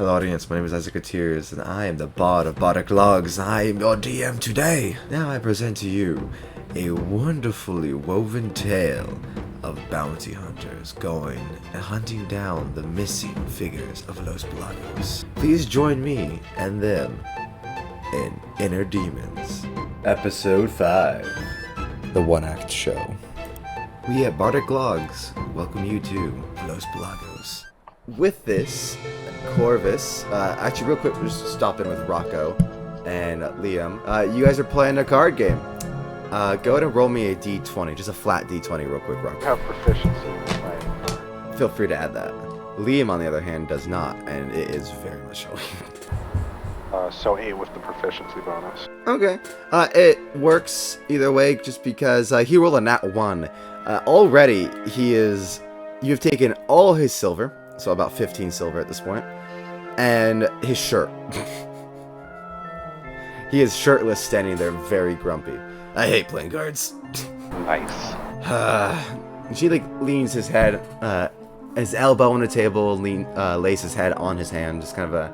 Hello audience, my name is Isaac Atiers, and I am the bard of Bardic Logs, and I am your DM today. Now I present to you a wonderfully woven tale of bounty hunters going and hunting down the missing figures of Los Blancos. Please join me and them in Inner Demons. Episode 5. The One-Act Show. We at Bardic Logs welcome you to Los Blancos. With this, Corvis, actually real quick, we'll just stop in with Rocco and Liam. You guys are playing a card game. Go ahead and roll me a d20, just a flat d20 real quick, Rocco. I have proficiency in playing. Feel free to add that. Liam, on the other hand, does not, and it is very much showing. So 8 with the proficiency bonus. Okay. It works either way, just because he rolled a nat 1. Already, you've taken all his silver, so about 15 silver at this point, and his shirt. He is shirtless, standing there, very grumpy. I hate playing cards. Nice. She leans his head, his elbow on the table, lays his head on his hand, just kind of a.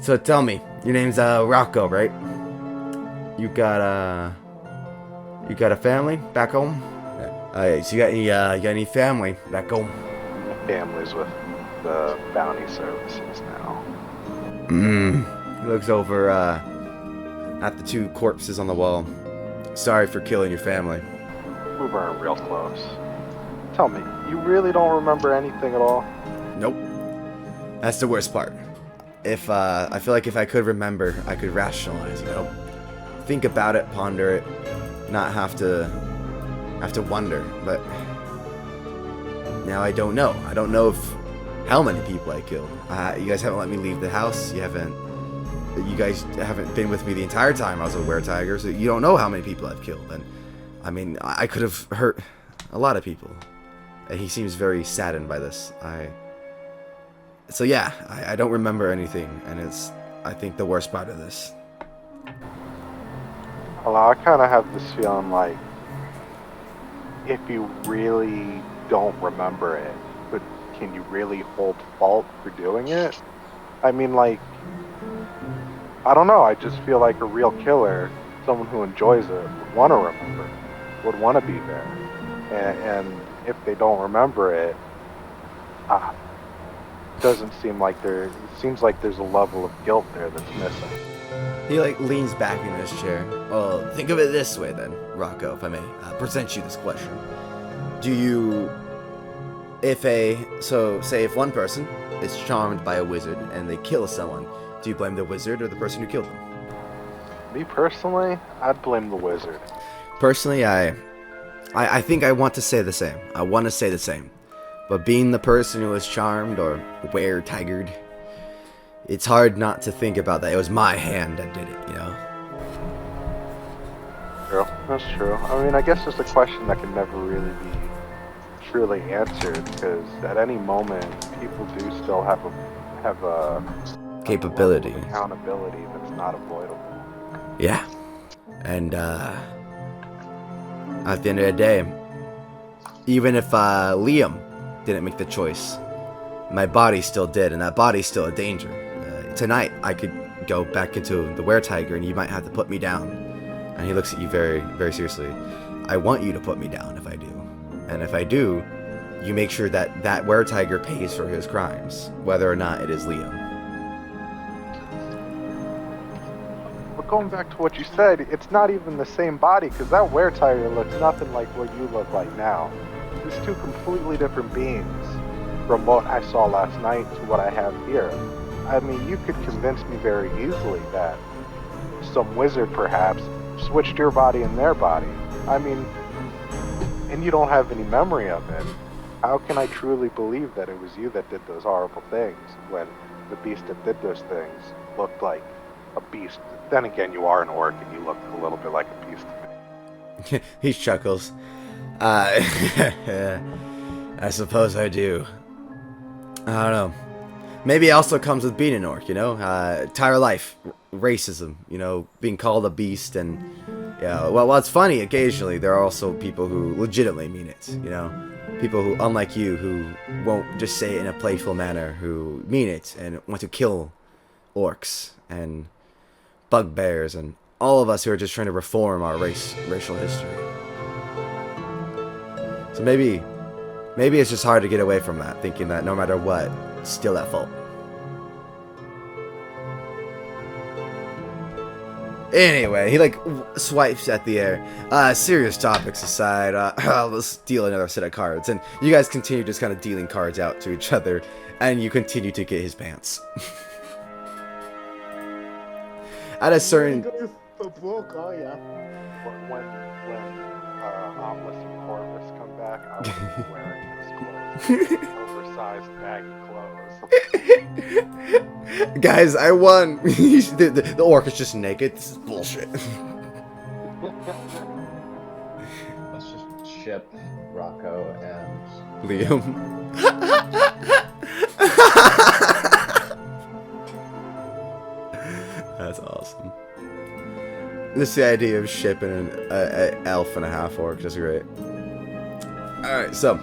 So tell me, your name's Rocco, right? You got a family back home? So you got any family back home? My family's with the bounty services now. He looks over at the 2 corpses on the wall. Sorry for killing your family. We weren't real close. Tell me, you really don't remember anything at all? Nope. That's the worst part. I feel like if I could remember, I could rationalize, think about it, ponder it, not have to wonder. But now I don't know. I don't know how many people I killed. You guys haven't let me leave the house. You guys haven't been with me the entire time I was a weretiger, so you don't know how many people I've killed. And I mean, I could have hurt a lot of people. And he seems very saddened by this. So yeah, I don't remember anything, and it's, I think, the worst part of this. Well, I kind of have this feeling like, if you really don't remember it, but can you really hold fault for doing it? I mean, I don't know, I just feel like a real killer, someone who enjoys it, would want to remember, would want to be there. And if they don't remember it, doesn't seem like it seems like there's a level of guilt there that's missing. He leans back in his chair. Well, think of it this way then, Rocco, if I may present you this question. Say if one person is charmed by a wizard and they kill someone, do you blame the wizard or the person who killed them? Me personally, I'd blame the wizard. Personally, I think I want to say the same. I want to say the same. But being the person who was charmed or were-tigered, it's hard not to think about that. It was my hand that did it, True, that's true. I mean, I guess it's a question that can never really be truly answered, because at any moment, people do still have a capability, accountability that's not avoidable. Yeah, and at the end of the day, even if Liam didn't make the choice, my body still did, and that body's still a danger. Tonight, I could go back into the weretiger, and you might have to put me down. And he looks at you very, very seriously. I want you to put me down if I do. And if I do, you make sure that that weretiger pays for his crimes, whether or not it is Liam. But going back to what you said, it's not even the same body, because that weretiger looks nothing like what you look like now. It's 2 completely different beings from what I saw last night to what I have here. I mean, you could convince me very easily that some wizard perhaps switched your body and their body. I mean, and you don't have any memory of it. How can I truly believe that it was you that did those horrible things when the beast that did those things looked like a beast? Then again, you are an orc and you look a little bit like a beast to me. He chuckles. I suppose I do. I don't know. Maybe it also comes with being an orc, entire life, racism, being called a beast, and well, it's funny, occasionally there are also people who legitimately mean it, People who, unlike you, who won't just say it in a playful manner, who mean it and want to kill orcs and bugbears and all of us who are just trying to reform our racial history. So maybe it's just hard to get away from that, thinking that no matter what, it's still at fault. Anyway, he like swipes at the air. Serious topics aside, let's deal another set of cards. And you guys continue just kind of dealing cards out to each other, and you continue to get his pants. At a certain... Oh, yeah. When Amleth and Corvis come back, I will be wearing his clothes. Oversized baggy clothes. Guys, I won! the orc is just naked. This is bullshit. Let's just ship Rocco and Liam. That's awesome. This is the idea of shipping an elf and a half orc. Just great. Alright, so,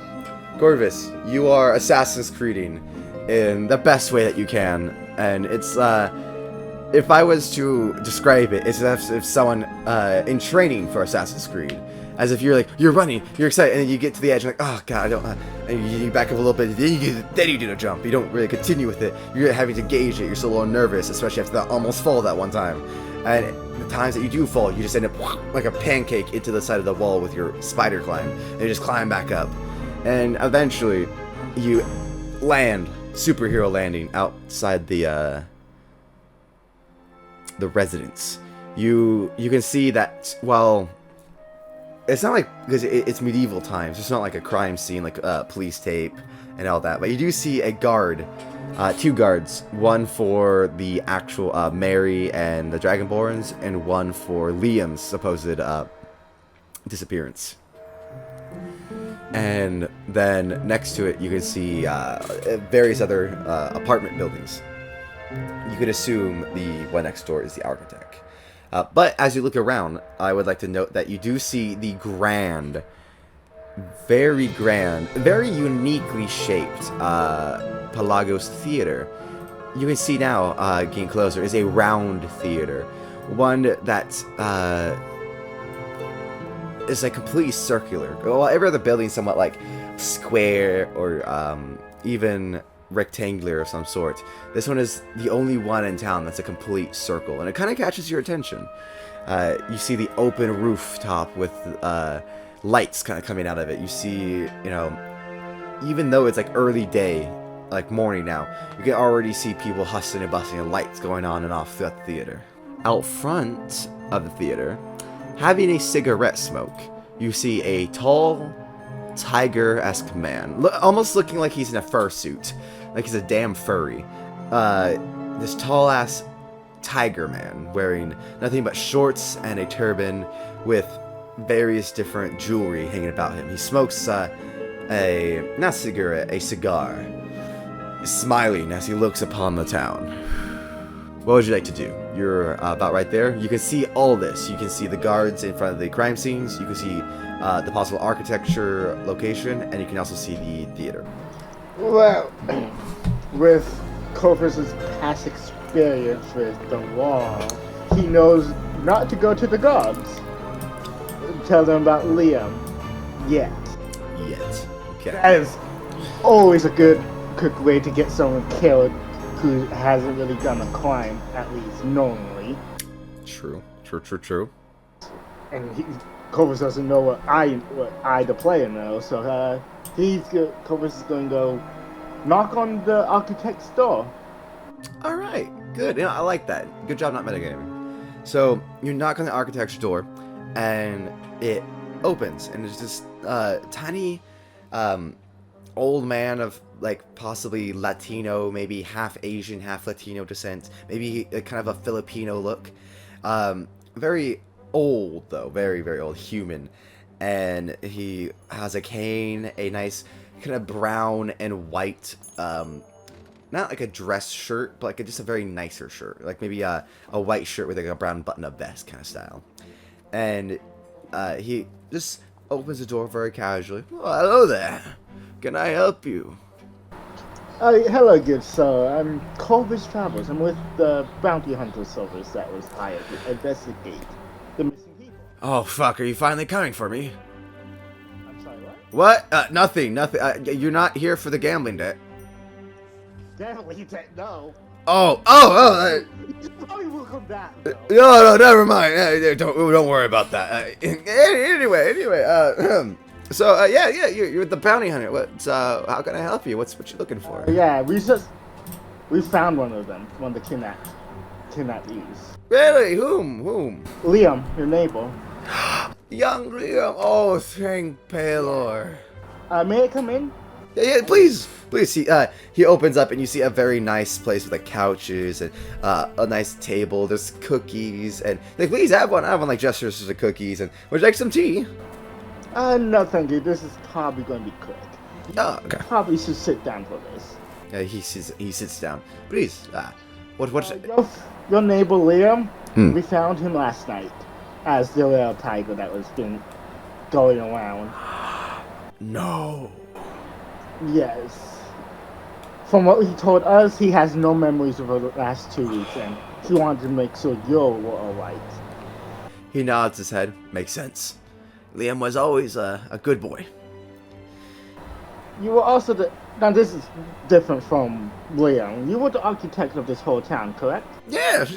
Corvis, you are Assassin's Creeding in the best way that you can. And it's, if I was to describe it, it's as if someone in training for Assassin's Creed. As if you're running, you're excited, and then you get to the edge, and like, oh god, I don't, and you back up a little bit, then you do the jump. You don't really continue with it. You're having to gauge it. You're still a little nervous, especially after that almost fall that one time. And the times that you do fall, you just end up like a pancake into the side of the wall with your spider climb, and you just climb back up. And eventually, you land, superhero landing, outside the residence. You can see that, well... It's not like, because it's medieval times, it's not like a crime scene, like police tape and all that, but you do see a guard, two guards, one for the actual Mary and the Dragonborns, and one for Liam's supposed disappearance. And then next to it, you can see various other apartment buildings. You could assume the one next door is the architect. But as you look around, I would like to note that you do see the very uniquely shaped Pelagos Theater. You can see now, getting closer, is a round theater. One that is like completely circular. Well, every other building is somewhat like square or even rectangular of some sort. This one is the only one in town that's a complete circle, and it kind of catches your attention. You see the open rooftop with lights kind of coming out of it. You see, even though it's like early day, like morning now, you can already see people hustling and bustling and lights going on and off throughout the theater. Out front of the theater, having a cigarette smoke, you see a tall, tiger-esque man, almost looking like he's in a fursuit. Like he's a damn furry. This tall-ass tiger man wearing nothing but shorts and a turban with various different jewelry hanging about him. He smokes not a cigarette, a cigar, smiling as he looks upon the town. What would you like to do? You're about right there. You can see all this. You can see the guards in front of the crime scenes. You can see the possible architecture location, and you can also see the theater. Well, with Corvis's past experience with the wall, he knows not to go to the guards. Tell them about Liam. Yet. Okay. That is always a good way to get someone killed who hasn't really done a crime, at least knowingly. True. And Corvis doesn't know what I, the player, know, so Corvis is going to go knock on the architect's door. Alright, good. I like that. Good job not metagaming. So, you knock on the architect's door, and it opens, and there's this tiny old man of, like, possibly Latino, maybe half Asian, half Latino descent, maybe kind of a Filipino look. Very old, though. Very, very old. Human. And he has a cane, a nice kind of brown and white, not like a dress shirt, but like just a very nicer shirt. Like maybe a white shirt with like a brown button-up vest kind of style. And he just opens the door very casually. Oh, hello there. Can I help you? Hello, good sir. I'm Corvis Travels. I'm with the bounty hunter service that was hired to investigate the missing people. Oh, fuck. Are you finally coming for me? I'm sorry, what? Nothing. You're not here for the gambling debt. Definitely no. You probably will come back, though. No, never mind. Don't worry about that. Anyway. You're the bounty hunter. How can I help you? What you looking for? Yeah, we found one of them, one of the kidnappees. Really? Whom? Liam, your neighbor. Young Liam. Oh, thank Palor. May I come in? Yeah, please. He opens up and you see a very nice place with like couches and a nice table. There's cookies and like, please have one. Like gestures to the cookies and would you like some tea? No, thank you. This is probably going to be quick. Oh, okay. Probably should sit down for this. Yeah, he sits down. Please. Your neighbor Liam, Hmm. we found him last night as the little tiger that was been going around. No. Yes. From what he told us, he has no memories of the last 2 weeks, and he wanted to make sure you were alright. He nods his head. Makes sense. Liam was always a good boy. You were also now this is different from Liam. You were the architect of this whole town, correct? Yes.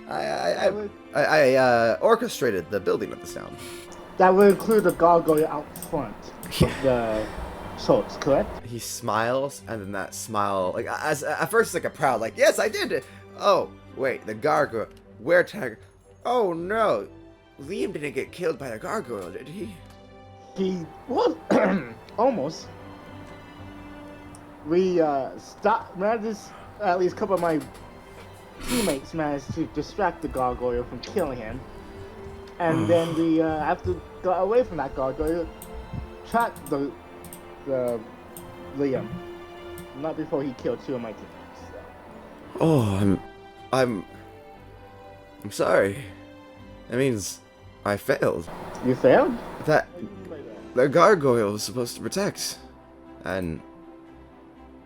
I orchestrated the building of this town. That would include the gargoyle out front of the church, correct? He smiles, and then that smile, like at first, it's like a proud, like, yes, I did it. Oh, wait, the gargoyle, tiger. Oh no, Liam didn't get killed by the gargoyle, did he? He was almost. We managed, at least a couple of my teammates managed to distract the gargoyle from killing him, and then we after got away from that gargoyle, tracked the Liam. Not before he killed 2 of my teammates. So. Oh, I'm sorry. That means I failed. You failed? That the gargoyle was supposed to protect, and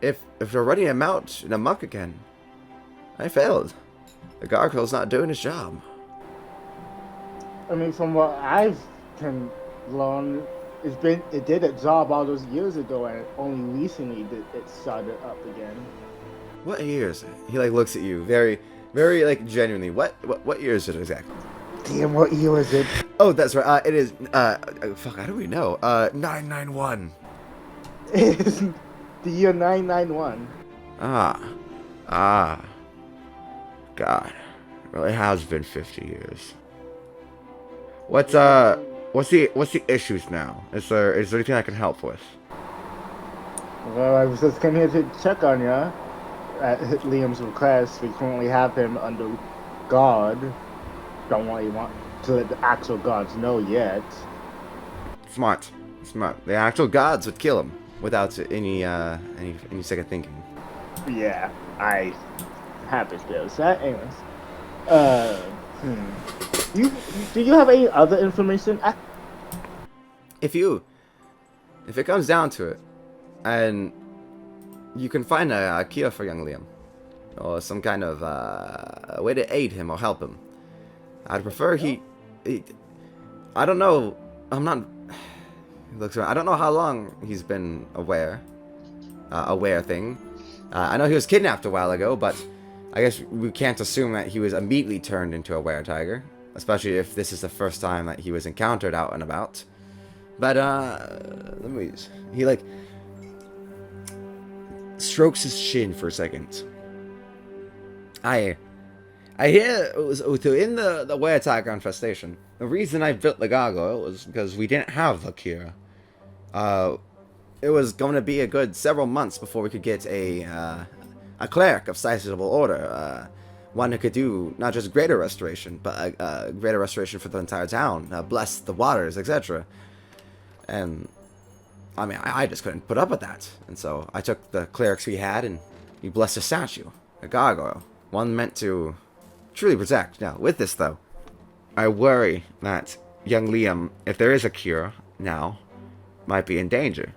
if they're running him out in a muck again, I failed. The gargoyle's not doing his job. I mean, from what I've can learn, it did its job all those years ago, and only recently did it started up again. What year is it? He like looks at you very, very like genuinely. What year is it exactly? Damn, what year is it? Oh, that's right. It is. Fuck, how do we know? 991. It's the year 991. God, it really has been 50 years. What's the issues now? Is there anything I can help with? Well, I was just coming here to check on you. At Liam's request, we currently have him under guard. Don't really want to let the actual gods know yet. Smart. The actual gods would kill him without any second thinking. Yeah, I have this bill. So, anyways, do you have any other information? If it comes down to it, and you can find a cure for young Liam, or some kind of a way to aid him or help him, I'd prefer he I don't know. I'm not. He looks around. I don't know how long he's been aware thing. I know he was kidnapped a while ago, but I guess we can't assume that he was immediately turned into a were-tiger, especially if this is the first time that he was encountered out and about. But let me. He like strokes his chin for a second. I hear it was in the were-tiger infestation. The reason I built the gargoyle was because we didn't have the cure. It was going to be a good several months before we could get a cleric of sizable order, one who could do not just greater restoration, but a greater restoration for the entire town, bless the waters, etc. And I mean, I just couldn't put up with that, and so I took the clerics we had and we blessed a statue, a gargoyle, one meant to truly protect. Now, with this though, I worry that young Liam, if there is a cure now, might be in danger.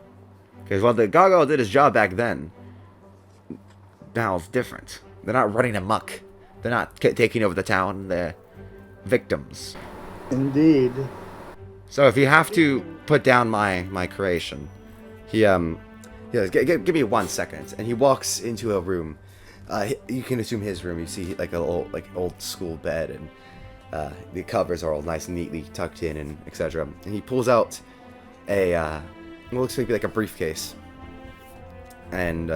Because while the gargoyle did his job back then, now it's different. They're not running amok. They're not taking over the town. They're victims. Indeed. So if you have to put down my creation, give me 1 second, and he walks into a room. You can assume his room. You see like old school bed, and the covers are all nice and neatly tucked in, and etc. And he pulls out what looks like a briefcase, and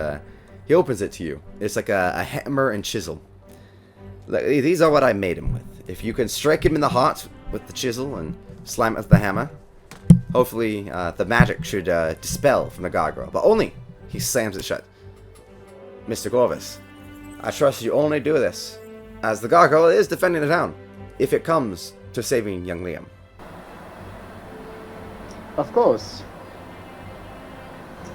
he opens it to you. It's like a hammer and chisel. These are what I made him with. If you can strike him in the heart with the chisel and slam it with the hammer, hopefully the magic should dispel from the gargoyle. But only he slams it shut. Mr. Corvis, I trust you only do this, as the gargoyle is defending the town, if it comes to saving young Liam. Of course.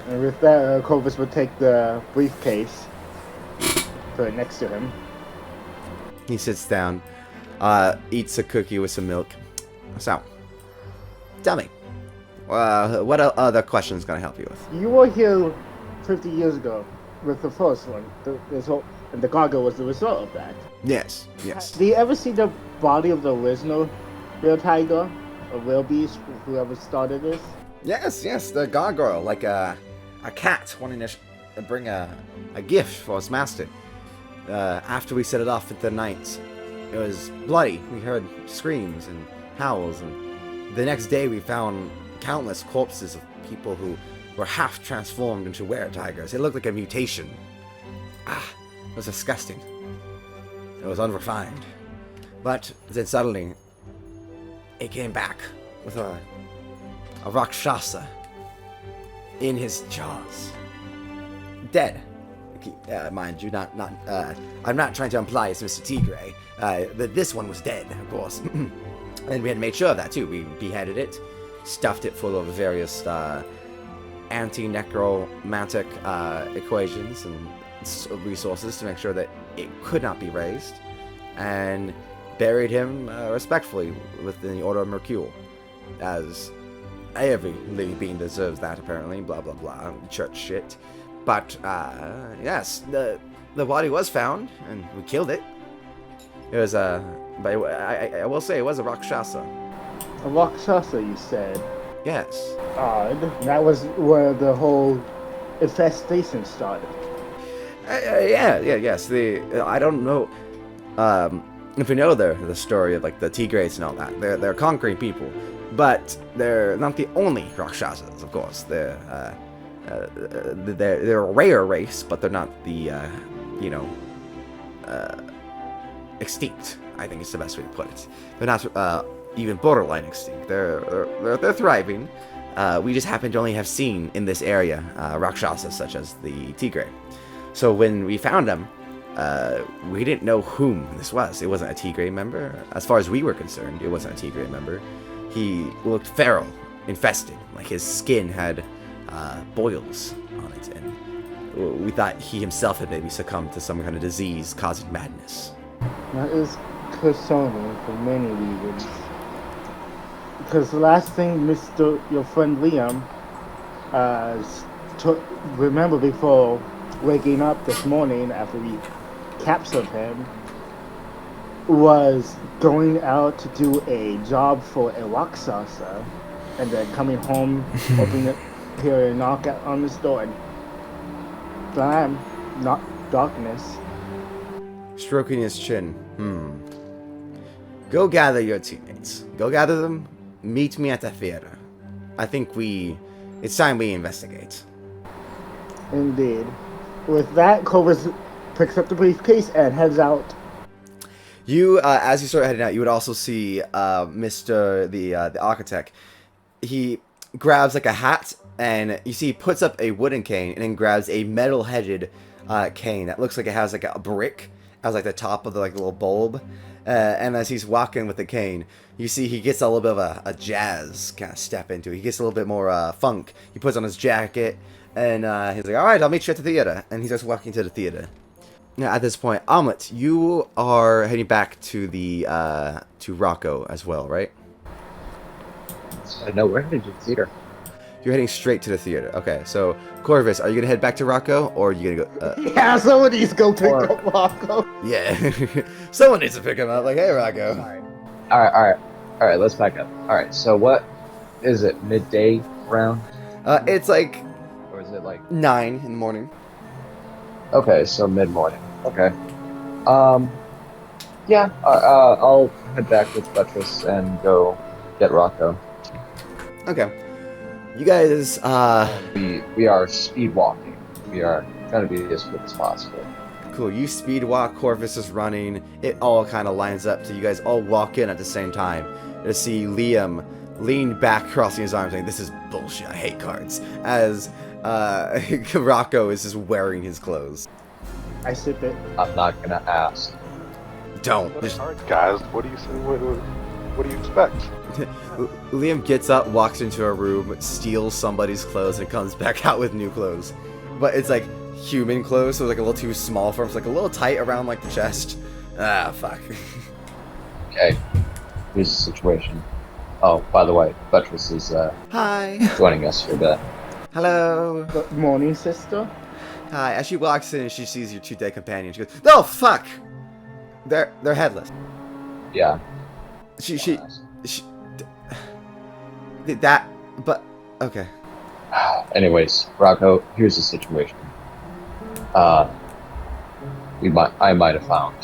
And with that, Corvis would take the briefcase, put it next to him. He sits down, eats a cookie with some milk. So, tell me, what other questions can I help you with? You were here 50 years ago with the first one. And the gargoyle was the result of that. Yes. Do you ever see the body of the original real tiger? Or real beast, whoever started this? Yes, the gargoyle, like a cat wanting to bring a gift for its master. After we set it off into the night, it was bloody. We heard screams and howls, and the next day we found countless corpses of people who were half transformed into were-tigers. It looked like a mutation. It was disgusting. It was unrefined. But then suddenly, it came back with a Rakshasa in his jaws. Dead. Mind you, I'm not trying to imply it's Mr. Tigre. This one was dead, of course. And we had made sure of that, too. We beheaded it, stuffed it full of various anti-necromantic equations and resources to make sure that it could not be raised, and buried him respectfully within the Order of Mercule, as every living being deserves that, apparently, blah blah blah, church shit. But, yes, the body was found, and we killed it. It was but I will say it was a Rakshasa. A Rakshasa, you said? Yes. Odd. That was where the whole infestation started. Yes. I don't know if you know the story of like the Tigres and all that. They're conquering people, but they're not the only Rakshasas, of course. They're a rare race, but they're not the extinct. I think it's the best way to put it. They're not even borderline extinct. They're thriving. We just happen to only have seen in this area Rakshasas such as the Tigre. So when we found him, we didn't know whom this was. It wasn't a Tigre member. As far as we were concerned, it wasn't a Tigre member. He looked feral, infested. Like his skin had boils on it, and we thought he himself had maybe succumbed to some kind of disease causing madness. That is concerning for many reasons. Because the last thing your friend Liam remember before waking up this morning after we captured him was going out to do a job for a Rakshasa, and then coming home, opening it here and knock on this door, and bam, not darkness. Stroking his chin. Go gather your teammates. Go gather them. Meet me at the theater. I think it's time we investigate. Indeed. With that, Corvis picks up the briefcase and heads out. You, as you start heading out, you would also see Mr. the architect. He grabs like a hat, and you see he puts up a wooden cane, and then grabs a metal-headed cane that looks like it has like a brick as like the top of the like little bulb. And as he's walking with the cane, you see he gets a little bit of a jazz kind of step into it. He gets a little bit more funk. He puts on his jacket, and he's like, all right, I'll meet you at the theater. And he starts walking to the theater. Now, at this point, Amleth, you are heading back to the to Rocco as well, right? No, we're headed to the theater. You're heading straight to the theater. Okay, so Corvis, are you gonna head back to Rocco, or are you gonna go? Yeah, someone needs to go pick up Rocco. Yeah, someone needs to pick him up. Like, hey, Rocco. All right. Let's back up. All right. So what is it? Midday round, It's like or is it like 9 in the morning. okay? So mid morning. Okay. Yeah. I'll head back with Buttress and go get Rocco. Okay. You guys, We are speed walking. We are trying to be as quick as possible. cool. You speed walk. Corvus is running. It all kind of lines up to you guys all walk in at the same time to see Liam lean back, crossing his arms, saying, "This is bullshit. I hate cards." As Rocco is just wearing his clothes. I sip it. I'm not gonna ask. Don't. What Just- cards, guys? What do you say? What do you expect? Liam gets up, walks into a room, steals somebody's clothes, and comes back out with new clothes. But it's like human clothes, so it's like a little too small for him. It's like a little tight around like the chest. Ah, fuck. Okay. Here's the situation. Oh, by the way, Buttress is Hi. joining us for the. Hello. Good morning, sister. Hi. As she walks in, she sees your 2 dead companions. She goes, "Oh, fuck! They're headless." Yeah. She did that, but okay. Anyways, Rocco, here's the situation. I might have found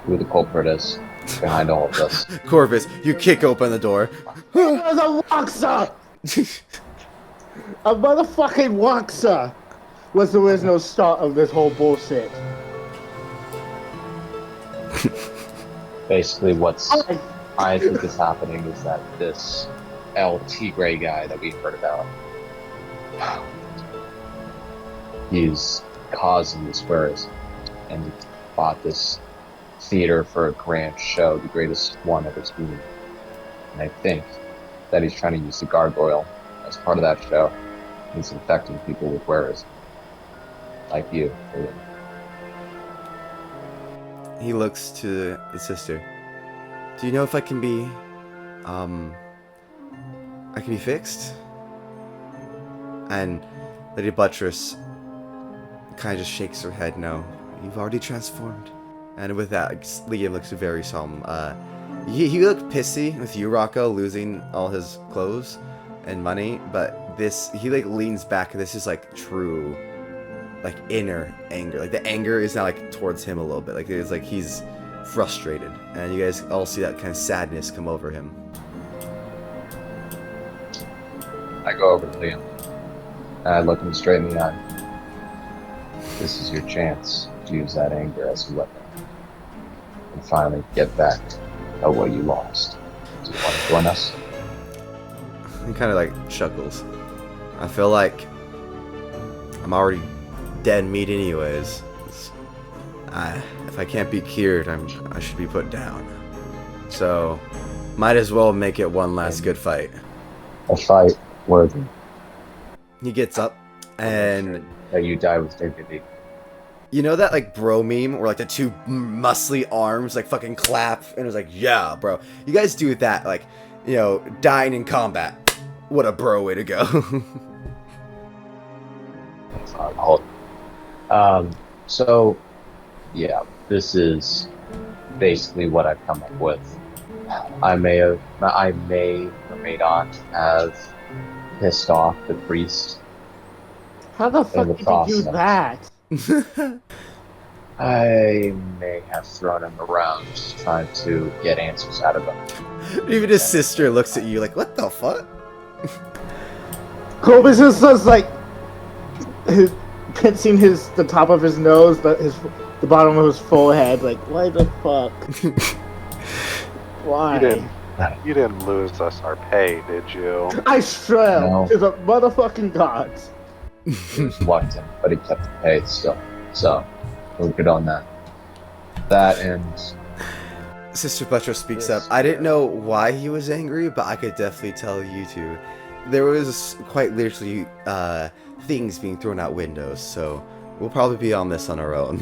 who the culprit is behind all of this. Corvus, you kick open the door. It was a Woxa! A motherfucking Woxa was the original start of this whole bullshit. Basically, what's I think is happening is that this El Tigre guy that we heard about, he's causing this squares, and he bought this theater for a grand show, the greatest one ever seen. And I think that he's trying to use the gargoyle as part of that show. He's infecting people with wearers, like you. He looks to the sister. Do you know if I can be fixed? And Lady Buttress kind of just shakes her head no. You've already transformed. And with that, Liam looks very solemn. He looked pissy with you, Rocco, losing all his clothes and money, but he like leans back, and this is like true, like inner anger. Like the anger is now like towards him a little bit. Like it's like he's frustrated, and you guys all see that kind of sadness come over him. I go over to Liam, and I look him straight in the eye. This is your chance to use that anger as a weapon, and finally get back at what you lost. Do you want to join us? He kind of like chuckles. I feel like I'm already dead meat anyways. If I can't be cured, I should be put down. So, might as well make it one last good fight. A fight worthy He gets up, and that you die with dignity. you know that like bro meme where like the 2 muscly arms like fucking clap, and it was like, yeah, bro. You guys do that, like, you know, dying in combat. What a bro way to go. So, yeah, this is basically what I've come up with. I may or may not have pissed off the priest. How the fuck the did you do process. that? I may have thrown him around trying to get answers out of him. Even his sister looks at you like, what the fuck? Corvis is just like pinching the top of his nose, the bottom of his forehead, like, why the fuck? Why? You didn't lose us our pay, did you? I swear No. to the motherfucking gods. He was reluctant, but he kept the pace still. So, we're good on that. That and Sister Buttress speaks up. I didn't know why he was angry, but I could definitely tell you two. There was quite literally things being thrown out windows, so we'll probably be on this on our own.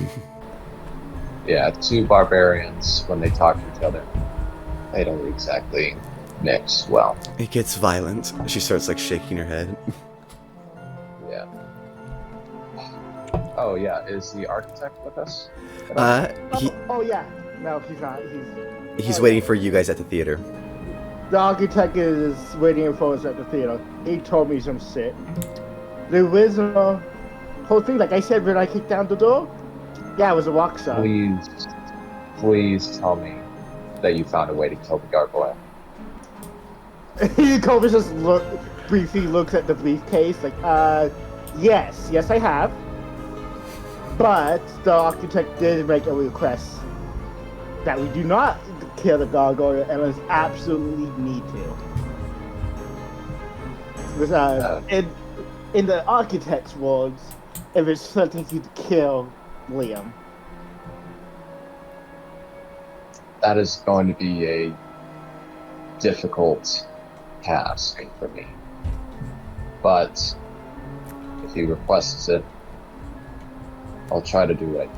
yeah, 2 barbarians when they talk to each other, they don't exactly mix well. It gets violent. She starts like shaking her head. Yeah. Oh yeah, is the architect with us? Oh yeah. No, he's not. He's waiting for you guys at the theater. The architect is waiting for us at the theater. He told me some shit. The original whole thing, like I said when I kicked down the door, yeah, it was a walk shot. Please tell me that you found a way to kill the gargoyle. Corvis just briefly looks at the briefcase, like, yes I have. But the architect did make a request that we do not kill the gargoyle unless absolutely need to. Because, in the architect's words, if it's something to kill Liam. That is going to be a difficult task for me. But if he requests it, I'll try to do what I can.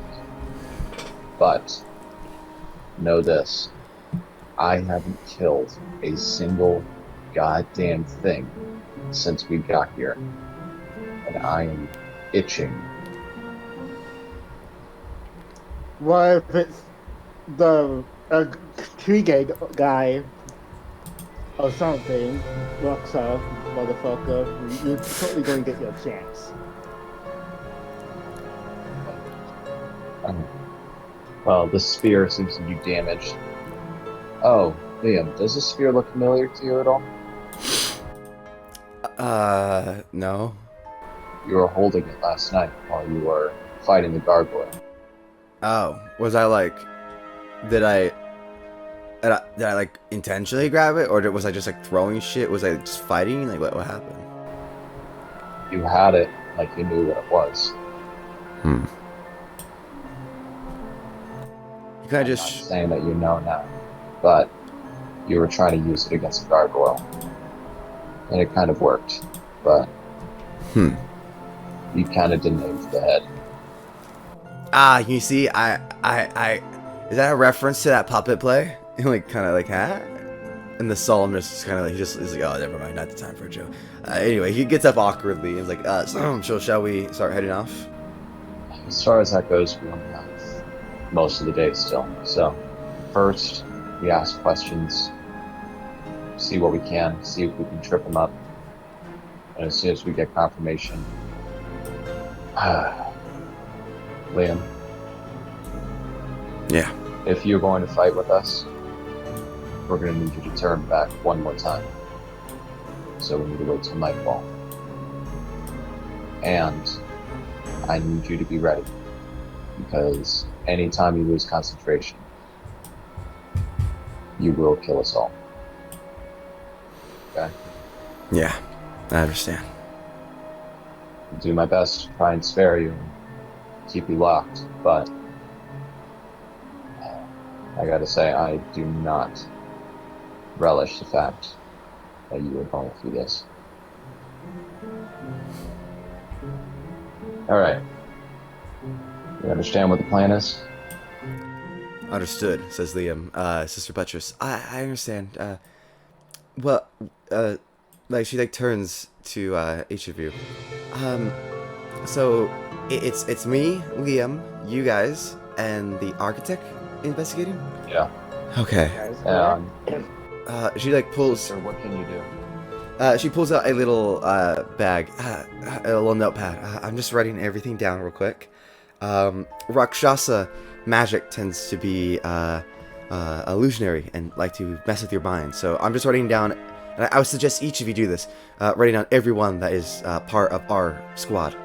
But know this, I haven't killed a single goddamn thing since we got here. And I am itching. What if it's the tree gate guy or something walks off, motherfucker? You're totally going to get your chance. Well, the spear seems to be damaged. Oh, Liam, does the spear look familiar to you at all? No. You were holding it last night while you were fighting the gargoyle. Oh, was I like... Did I like intentionally grab it, or was I just like throwing shit? Was I just fighting? Like what happened? You had it like you knew what it was. You kind of I'm just... not saying that you know now, but you were trying to use it against the gargoyle. And it kind of worked, but... You kind of didn't aim for the head. Ah, you see, I... Is that a reference to that puppet play? Like, kind of like, huh? And the psalmist is kind of like, he's like, oh, never mind, not the time for a joke. Anyway, he gets up awkwardly and is like, so shall we start heading off? As far as that goes, we only have most of the day still. So, first, we ask questions, see what we can, see if we can trip them up. And as soon as we get confirmation, Liam. Yeah. If you're going to fight with us, we're going to need you to turn back one more time. So we need to wait till nightfall. And I need you to be ready. Because anytime you lose concentration, you will kill us all. Okay? Yeah, I understand. I'll do my best to try and spare you and keep you locked, but I gotta say, I do not relish the fact that you are going through this. Alright. You understand what the plan is? Understood, says Liam. Sister Buttress. I understand. Like, she, like, turns to, each of you. So, it's me, Liam, you guys, and the architect investigating? Yeah. Okay. She, like, pulls... So what can you do? She pulls out a little, bag, a little notepad. I'm just writing everything down real quick. Rakshasa magic tends to be, illusionary and like to mess with your mind. So I'm just writing down, and I would suggest each of you do this, writing down everyone that is, part of our squad.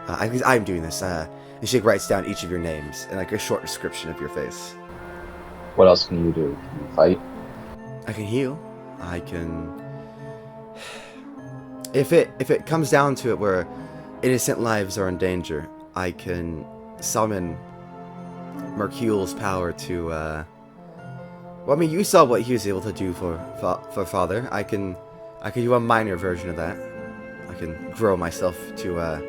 At least I'm doing this, and she writes down each of your names and like a short description of your face. What else can you do? Can you fight? I can heal. I can... If it comes down to it where innocent lives are in danger, I can summon Mercule's power to, well, I mean, you saw what he was able to do for Father. I can do a minor version of that. I can grow myself to,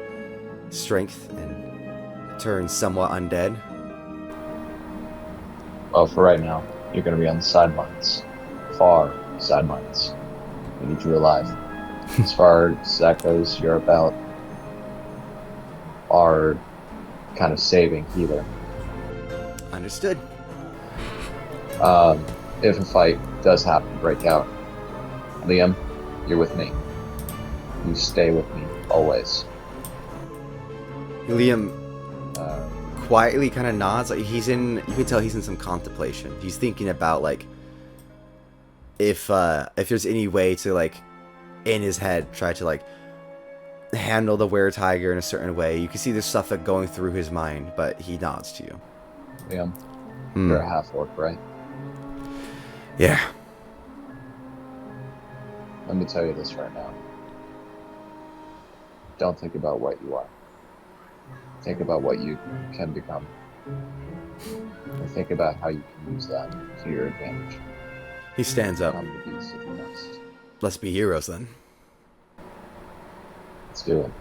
strength and turn somewhat undead. Well, for right now, you're going to be on the sidelines. Far, sidelines. We need you alive. As far as that goes, you're about our kind of saving healer. Understood. If a fight does happen to break out, Liam, you're with me. You stay with me always. Liam quietly kind of nods. Like you can tell he's in some contemplation. He's thinking about like if there's any way to like in his head try to like handle the were-tiger in a certain way. You can see there's stuff like going through his mind, but he nods to you. Liam, you're a half-orc, right? Yeah. Let me tell you this right now. Don't think about what you are. Think about what you can become. And think about how you can use that to your advantage. He stands up. Become the beast if you must. Let's be heroes then. Let's do it.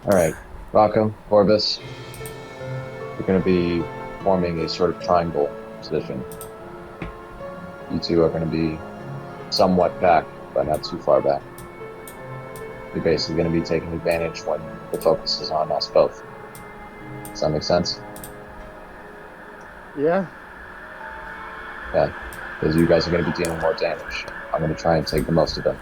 Alright, Rocco, Corvis, you're going to be forming a sort of triangle position. You two are going to be somewhat back, but not too far back. You're basically going to be taking advantage when the focus is on us both. Does that make sense? Yeah. Okay. Because you guys are going to be dealing more damage. I'm going to try and take the most of them.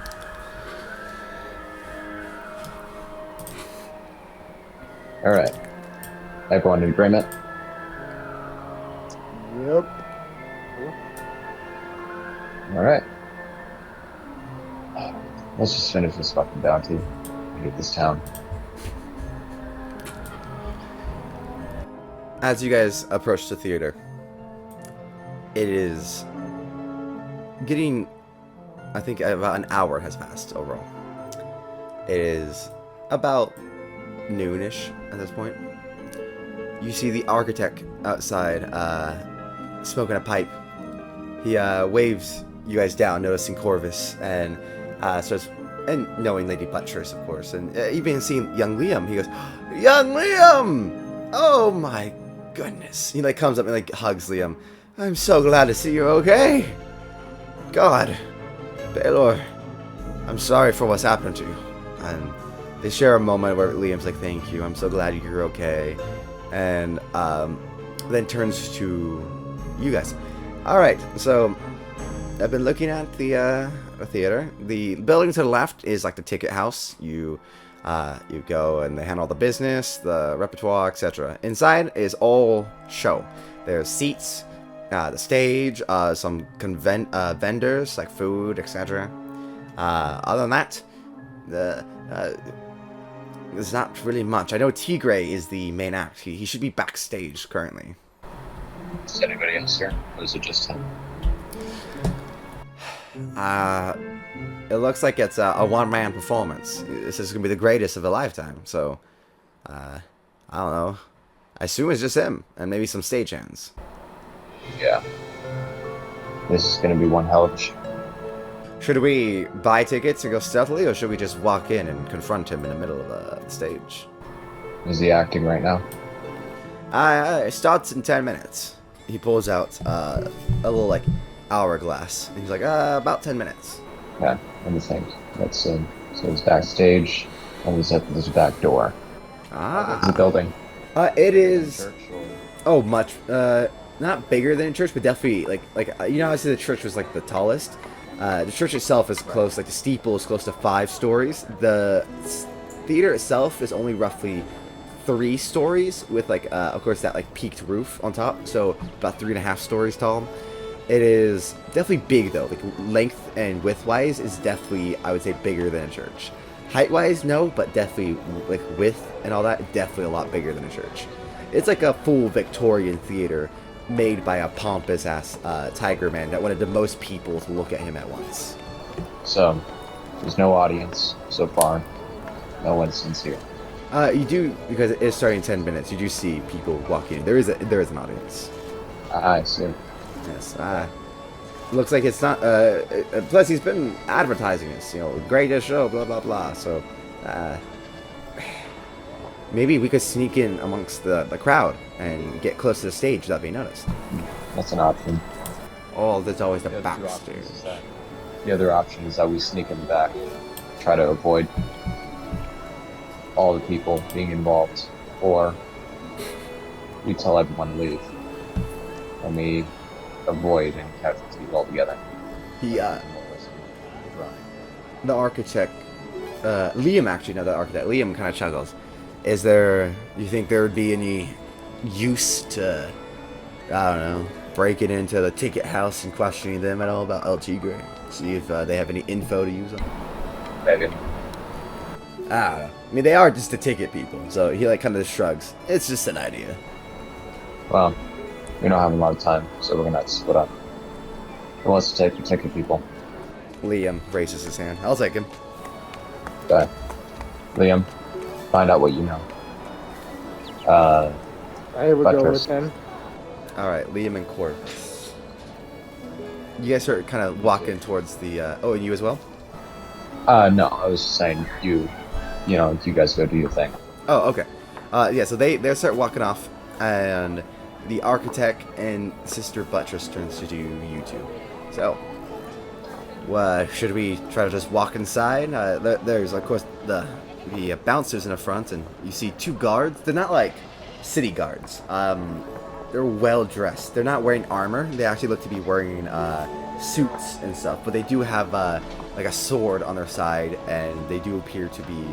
Alright. Everyone in agreement? Yep. Alright. Let's just finish this fucking bounty and get this town. As you guys approach the theater, it is getting, I think about an hour has passed overall. It is about noonish at this point. You see the architect outside smoking a pipe. He waves you guys down, noticing Corvis, and starts, and knowing Lady Buttress, of course, and even seeing young Liam, he goes, "Young Liam! Oh my goodness!" He like comes up and like hugs Liam. "I'm so glad to see you okay. God, Baylor, I'm sorry for what's happened to you." And they share a moment where Liam's like, "Thank you. I'm so glad you're okay," and then turns to you guys. All right, so I've been looking at the theater. The building to the left is like the ticket house. You go and they handle all the business, the repertoire, etc. Inside is all show. There's seats, the stage, some vendors like food, etc. Other than that, there's not really much. I know Tigre is the main act. He should be backstage currently. Is anybody else here? Or is it just him? It looks like it's a one-man performance. This is going to be the greatest of a lifetime. So, I don't know. I assume it's just him and maybe some stagehands. Yeah. This is going to be one hell of a show. Should we buy tickets and go stealthily, or should we just walk in and confront him in the middle of the stage? Is he acting right now? It starts in 10 minutes. He pulls out a little, like, hourglass. And he's like, about 10 minutes. Yeah, let me think. Let's see. So it's backstage, and he's at this back door. The building. It is... Church or... Oh, much. Not bigger than a church, but definitely, like you know, I said the church was, like, the tallest. The church itself is close, like, the steeple is close to 5 stories. The theater itself is only roughly 3 stories, with, like, of course, that, like, peaked roof on top, so about 3.5 stories tall. It is definitely big, though. Like, length and width-wise is definitely, I would say, bigger than a church. Height-wise, no, but definitely, like, width and all that, definitely a lot bigger than a church. It's like a full Victorian theater made by a pompous-ass tiger man that wanted the most people to look at him at once. So, there's no audience so far. No one's sincere. You do, because it is starting in 10 minutes, you do see people walking in. There is an audience. I see. Yes, looks like it's not, plus he's been advertising this, you know, greatest show, blah, blah, blah, so, maybe we could sneak in amongst the crowd and get close to the stage without being noticed. That's an option. Oh, there's always the The back other option stairs. is that- the other option is that we sneak in the back, try to avoid all the people being involved, or we tell everyone to leave, and we avoid any casualties altogether. He, the architect, Liam actually, no, the architect, Liam kind of chuckles. Is there, you think there would be any use to, I don't know, breaking into the ticket house and questioning them at all about LT Gray? See if they have any info to use on? Maybe. I don't know. I mean, they are just the ticket people, so he like kind of shrugs. It's just an idea. Well, we don't have a lot of time, so we're gonna have to split up. Who wants to take the ticket, people? Liam raises his hand. I'll take him. Okay. Liam, find out what you know. I would go Buttress. with him. All right, Liam and Corvis. You guys are kind of walking towards the. Oh, and you as well. No, I was just saying you guys go do your thing. Oh, okay. Yeah, so they start walking off, and the architect and Sister Buttress turns to do you two. So, should we try to just walk inside? There's, of course, the bouncers in the front, and you see two guards. They're not like city guards. They're well dressed. They're not wearing armor. They actually look to be wearing suits and stuff, but they do have like a sword on their side, and they do appear to be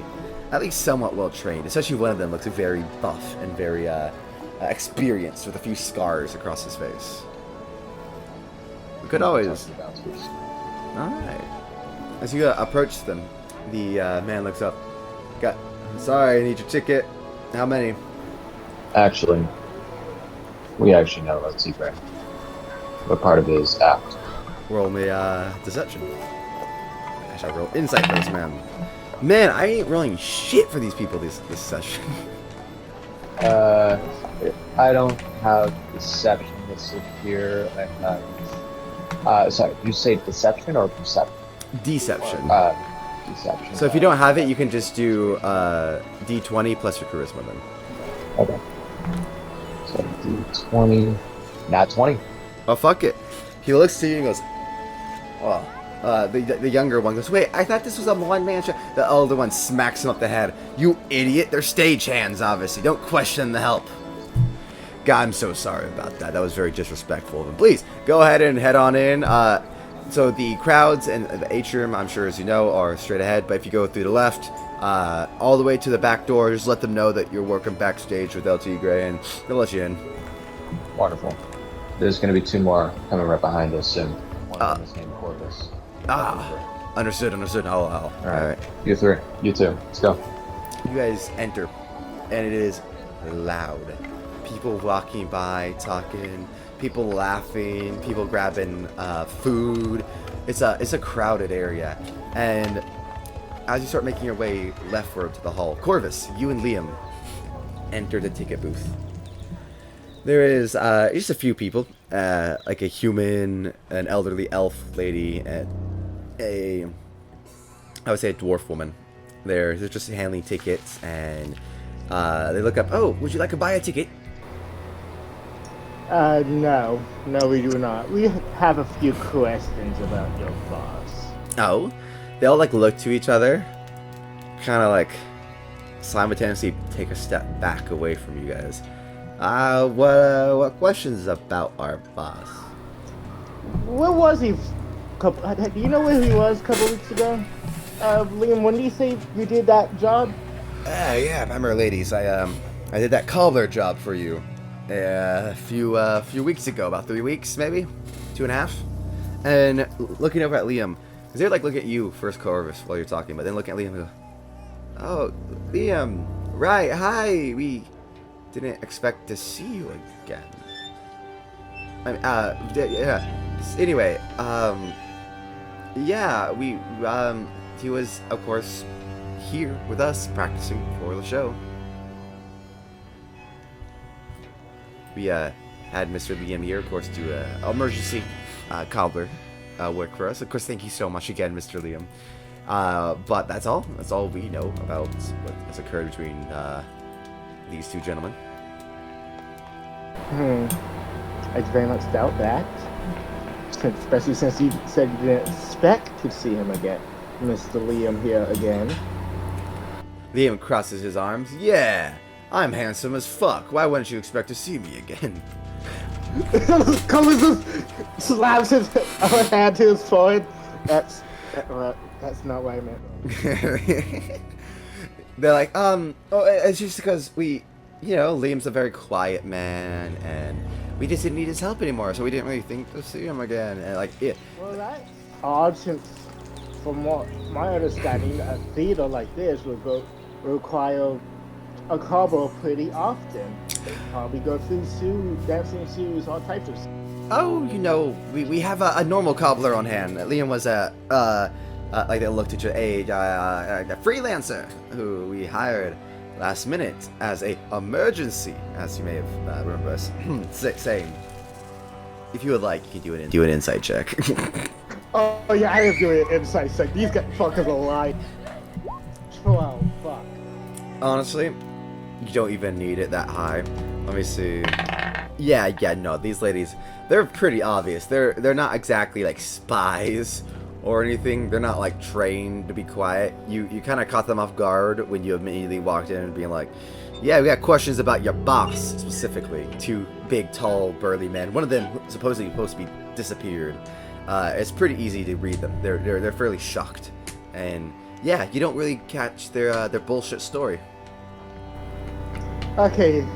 at least somewhat well trained. Especially one of them looks very buff and very experienced, with a few scars across his face. We could always. Alright. As you approach them, the man looks up. Sorry, I need your ticket. How many? Actually, we actually know about Secret. But part of it is apt. Roll me deception. I shall roll insight for this man. Man, I ain't rolling shit for these people this session. I don't have deception listed here. Sorry, you say deception or perception? Deception. Deception. So if you don't have it, you can just do D20 plus your charisma then. Okay. So D20. Nat 20. Oh, fuck it. He looks to you and goes, oh. The younger one goes, wait, I thought this was a one-man show. The older one smacks him up the head. You idiot. They're stagehands, obviously. Don't question the help. God, I'm so sorry about that. That was very disrespectful of him. Please, go ahead and head on in. So the crowds and the atrium, I'm sure as you know, are straight ahead. But if you go through the left, all the way to the back door, just let them know that you're working backstage with LT Gray, and they'll let you in. Wonderful. There's going to be two more coming right behind us soon. One of them is named Corvis. Understood. All right. You three. You two. Let's go. You guys enter, and it is loud. People walking by, talking, people laughing, people grabbing food. It's a crowded area, and as you start making your way leftward to the hall, Corvis, you and Liam enter the ticket booth. There is just a few people, like a human, an elderly elf lady, and I would say a dwarf woman. They're just handling tickets, and they look up. Oh, would you like to buy a ticket? No, we do not. We have a few questions about your boss. Oh, they all like look to each other, kind of like simultaneously take a step back away from you guys. What questions about our boss? Where was he? Do you know where he was a couple weeks ago? Liam, when did you say you did that job? Yeah, I remember, ladies. I did that cobbler job for you a few weeks ago, about 3 weeks, maybe 2.5. And looking over at Liam, because they're like looking at you first, Corvis, while you're talking, but then looking at Liam and go, "Oh, Liam, right? Hi, we didn't expect to see you again." I mean, yeah. Anyway, yeah, he was, of course, here with us practicing for the show. We had Mr. Liam here, of course, do emergency cobbler work for us. Of course, thank you so much again, Mr. Liam. But that's all. That's all we know about what has occurred between these two gentlemen. I very much doubt that. Especially since you said you didn't expect to see him again. Mr. Liam here again. Liam crosses his arms. Yeah, I'm handsome as fuck. Why wouldn't you expect to see me again? Corvis just slaps his hand to his forehead. That's not what I meant. They're like, oh, it's just because Liam's a very quiet man, and we just didn't need his help anymore, so we didn't really think to see him again. And like, yeah. Well, that's odd, since from what my understanding, a theater like this would require a cobbler pretty often. They probably go through shoes, dancing shoes, all types of stuff. Oh, we have a normal cobbler on hand. Liam was like they looked at your age, a freelancer who we hired last minute as a emergency, as you may have remember us saying. If you would like, you can do an insight check. Oh yeah, I am doing an insight check. These fuckers are lying. 12, fuck. Honestly, you don't even need it that high. Let me see. Yeah, no, these ladies, they're pretty obvious. They're not exactly like spies or anything. They're not like trained to be quiet. You kind of caught them off guard when you immediately walked in and being like, yeah, we got questions about your boss specifically. Two big, tall, burly men. One of them supposedly supposed to be disappeared. It's pretty easy to read them. They're fairly shocked, and yeah, you don't really catch their bullshit story. Okay.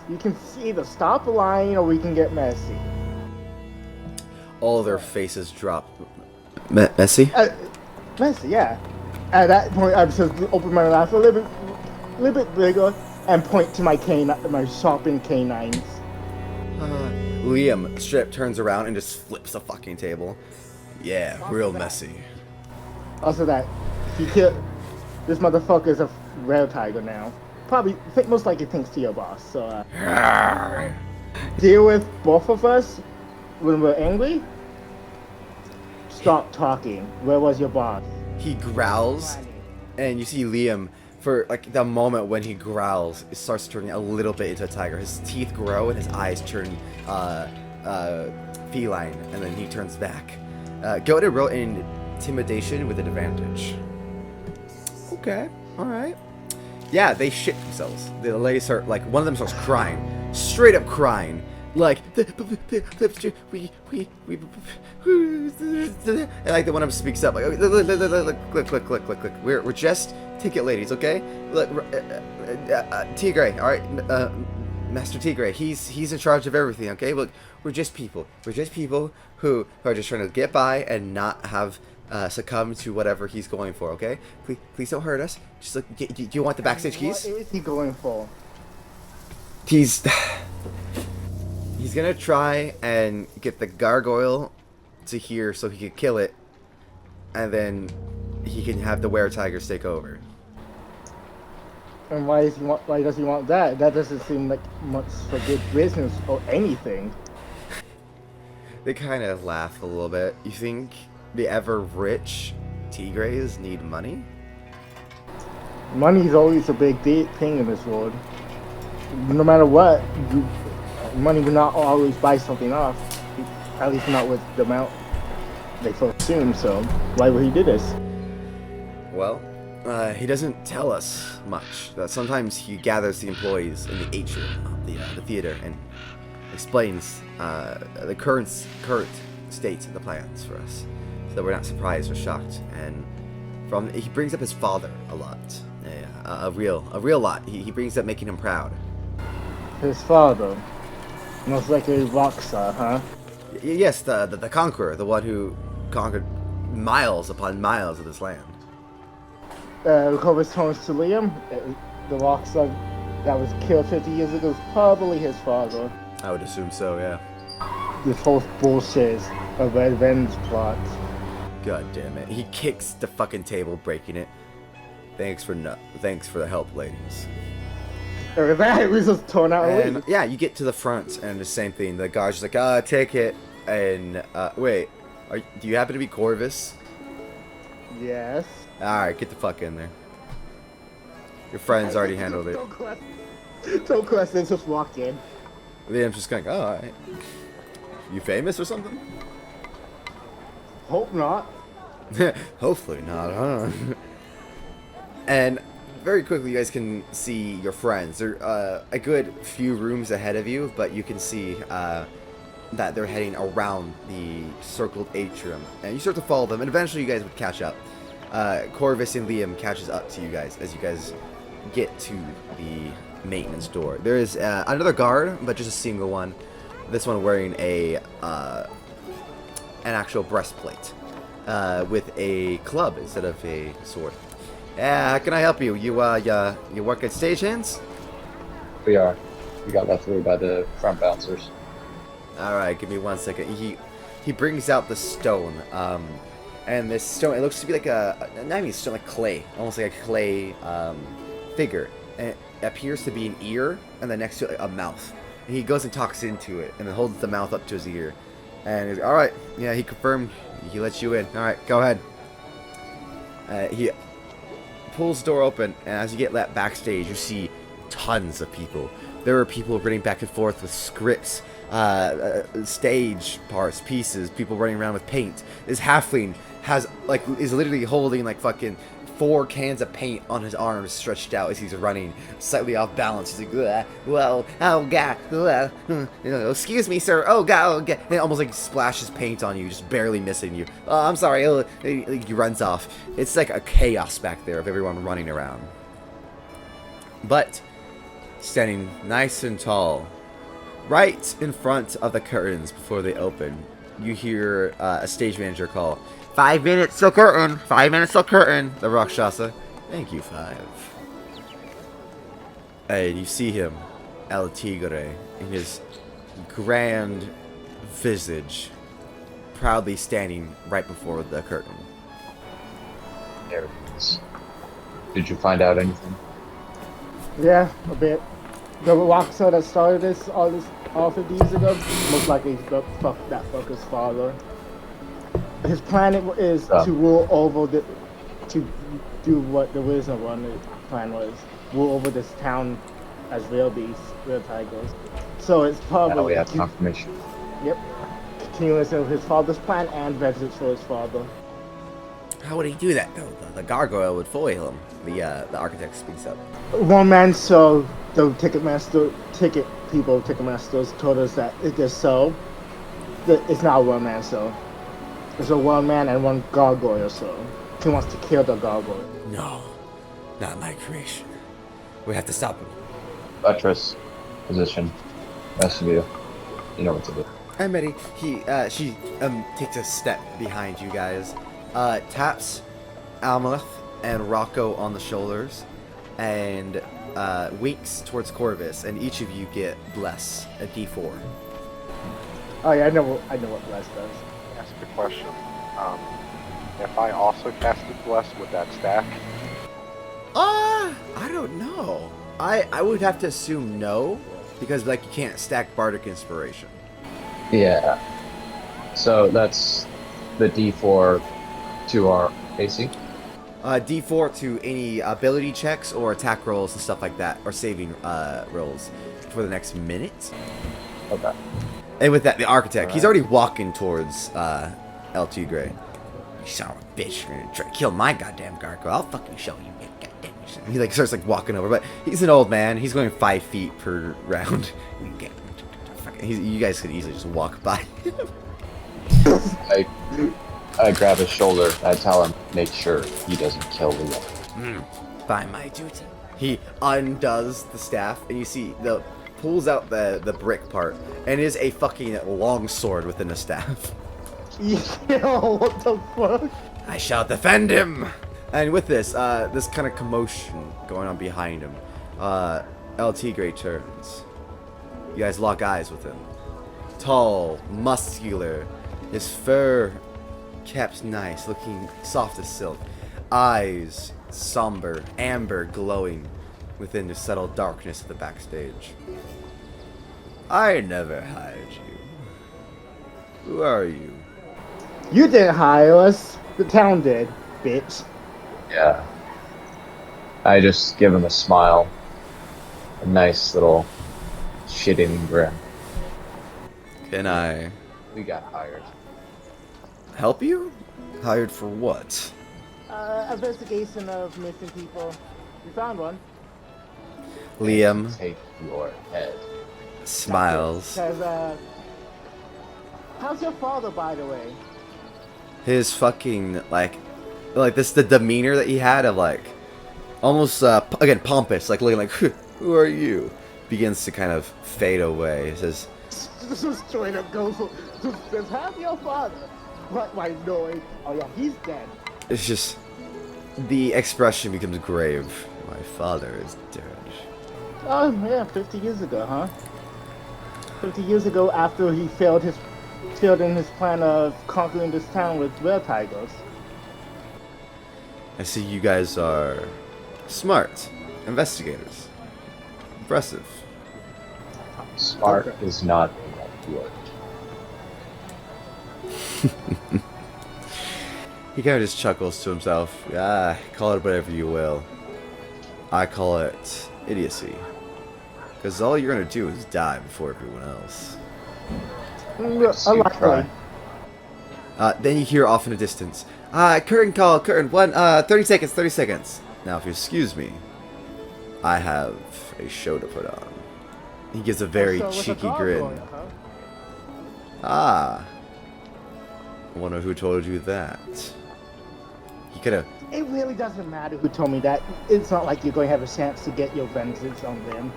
You can either stop lying or we can get messy. All their faces drop. Messy? Messy, yeah. At that point, I just open my mouth a little bit bigger and point to my sharpened canines. Liam straight turns around and just flips the fucking table. Yeah, real messy. Also that, he killed, this motherfucker is a rare tiger now. Probably, most likely thanks to your boss, so deal with both of us when we're angry? Stop talking. Where was your boss? He growls, and you see Liam, for like the moment when he growls, it starts turning a little bit into a tiger. His teeth grow and his eyes turn feline, and then he turns back. Go ahead and roll intimidation with an advantage. Okay, alright. Yeah, they shit themselves. The ladies start, like, one of them starts crying. Straight up crying. Like, and like the one of them speaks up, like, look, we're just ticket ladies, okay? Look, Tigre, alright, Master Tigre, he's in charge of everything, okay? Look, we're just people who are just trying to get by and not have succumb to whatever he's going for, okay? Please don't hurt us. Just look, do you want the backstage keys? What is he going for? He's gonna try and get the gargoyle to here so he could kill it, and then he can have the were-tigers take over. And why does he want that? That doesn't seem like much for good business or anything. They kind of laugh a little bit. You think the ever-rich Tigres need money? Money is always a big thing in this world. No matter what, money will not always buy something off. At least not with the amount they assume, so why would he do this? Well, he doesn't tell us much. Sometimes he gathers the employees in the atrium of the theater and explains the current state of the plans for us, so that we're not surprised or shocked. And he brings up his father a lot, a real lot. He brings up making him proud. His father, most likely Roxa, huh? Yes, the conqueror, the one who conquered miles upon miles of this land. Corvis turns to Liam. The Roxa that was killed 50 years ago is probably his father. I would assume so, yeah. This whole bullshit is a revenge plot. God damn it. He kicks the fucking table, breaking it. Thanks for the help, ladies. That was just torn out. And yeah, you get to the front, and the same thing. The guy's just like, take it. And, wait. Do you happen to be Corvis? Yes. Alright, get the fuck in there. Your friend's already handled it. Don't question, just walk in. Liam's just kind of, oh, all right. You famous or something? Hope not. Hopefully not, huh? And very quickly, you guys can see your friends. They're a good few rooms ahead of you, but you can see that they're heading around the circled atrium. And you start to follow them, and eventually you guys would catch up. Corvis and Liam catches up to you guys as you guys get to the maintenance door. There is another guard, but just a single one. This one wearing an actual breastplate with a club instead of a sword. Yeah, how can I help you? You work at stagehands? We are. We got left through by the front bouncers. All right, give me 1 second. He brings out the stone. And this stone, it looks to be like not even stone, like clay, almost like a clay figure. And it appears to be an ear, and then next to it, a mouth. And he goes and talks into it, and then holds the mouth up to his ear. And he's like, all right, yeah, he confirmed. He lets you in. All right, go ahead. He pulls the door open, and as you get let backstage, you see tons of people. There are people running back and forth with scripts, stage parts, pieces, people running around with paint. This halfling is literally holding like fucking 4 cans of paint on his arms stretched out as he's running, slightly off balance. He's like, well, oh god, excuse me, sir, oh god, and it almost like splashes paint on you, just barely missing you. Oh, I'm sorry. He runs off. It's like a chaos back there of everyone running around. But standing nice and tall, right in front of the curtains before they open, you hear a stage manager call, 5 minutes till curtain, 5 minutes till curtain, the Rakshasa. Thank you, 5. And you see him, El Tigre, in his grand visage, proudly standing right before the curtain. There it is. Did you find out anything? Yeah, a bit. The Roxo that started all 50 years ago most likely that fucker's father. His plan is to rule over to do what the Wisdom One plan was, rule over this town as real beasts, real tigers. So it's probably Now we have confirmation. Yep, continuous of his father's plan and vengeance for his father. How would he do that though? The gargoyle would foil him. The architect speaks up. One man, so the Ticketmasters told us that it is so. It's not a one man, so there's a one man and one gargoyle, so he wants to kill the gargoyle. No, not my creation. We have to stop him. Buttress, position, rest of you. You know what to do. I'm ready. She takes a step behind you guys, taps Amleth and Rocco on the shoulders, and winks towards Corvis, and each of you get bless a D4. Oh yeah, I know what bless does. Ask a question. If I also casted bless, would that stack? I don't know. I would have to assume no, because like you can't stack Bardic Inspiration. Yeah. So that's the D4 to our AC. D4 to any ability checks or attack rolls and stuff like that, or saving rolls for the next minute. Okay. And with that, the architect, he's already walking towards El Tigre. You son of a bitch, you're gonna try to kill my goddamn gargoyle. I'll fucking show you, man. Goddamn. He like starts like walking over, but he's an old man. He's going 5 feet per round. You guys could easily just walk by. I grab his shoulder. I tell him, make sure he doesn't kill Liam. By my duty. He undoes the staff, and you see pulls out the brick part, and it is a fucking long sword within a staff. Yo, what the fuck? I shall defend him. And with this kind of commotion going on behind him, El Tigre turns. You guys lock eyes with him. Tall, muscular, his fur kept nice, looking soft as silk. Eyes somber, amber, glowing within the subtle darkness of the backstage. I never hired you. Who are you? You didn't hire us. The town did, bitch. Yeah. I just give him a smile. A nice little shit-eating grin. Can I We got hired. help you? Hired for what? Investigation of missing people. We found one. Liam Take your head. smiles. Because, how's your father, by the way? His fucking, like this, the demeanor that he had of, like, almost, again, pompous, like, looking like, who are you? Begins to kind of fade away. He says, This is straight up goes. Says, how's your father? What, my noise? Oh yeah, he's dead. it's just, the expression becomes grave. My father is dead. Oh yeah, 50 years ago, huh? 50 years ago, after he failed in his plan of conquering this town with real tigers. I see you guys are smart investigators. Impressive. Smart Okay. is not the right word. He kind of just chuckles to himself. Ah, call it whatever you will. I call it idiocy. Because all you're going to do is die before everyone else. I like try. that. Then you hear off in the distance. Curtain call, curtain. 30 seconds, 30 seconds. Now, if you excuse me, I have a show to put on. He gives a very So, what's the cheeky dog grin. going, huh? Ah. I wonder who told you that. He could have. It really doesn't matter who told me that. It's not like you're going to have a chance to get your vengeance on them.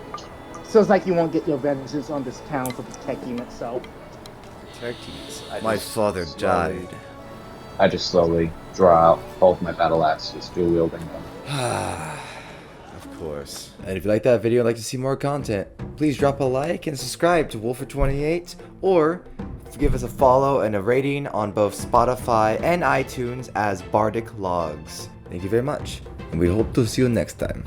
So it's like you won't get your vengeance on this town for protecting itself. My father died. I just slowly draw out both my battle axes, dual wielding them. Of course. And if you like that video and like to see more content, please drop a like and subscribe to Wolfer28, or give us a follow and a rating on both Spotify and iTunes as Bardic Logs. Thank you very much, and we hope to see you next time.